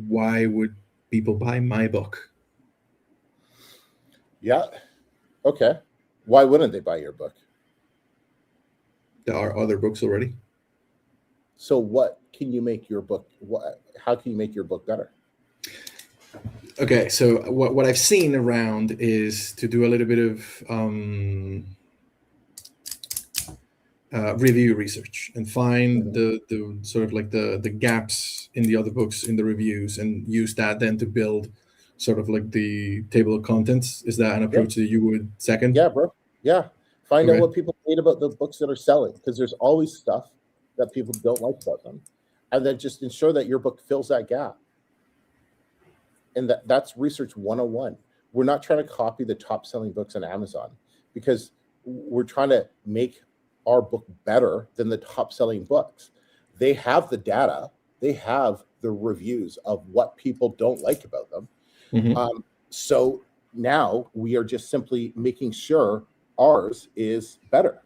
why would people buy my book? Yeah. Okay. Why wouldn't they buy your book? There are other books already. So what can you make your book? How can you make your book better? Okay, so what I've seen around is to do a little bit of review research and find the sort of like the gaps in the other books in the reviews, and use that then to build sort of like the table of contents. Is that an approach that you would second? Yeah, bro. Yeah. Find out Okay. what people hate about the books that are selling, because there's always stuff that people don't like about them. And then just ensure that your book fills that gap. And that's research 101. We're not trying to copy the top selling books on Amazon, because we're trying to make our book better than the top selling books. They have the data, they have the reviews of what people don't like about them. So now we are just simply making sure ours is better.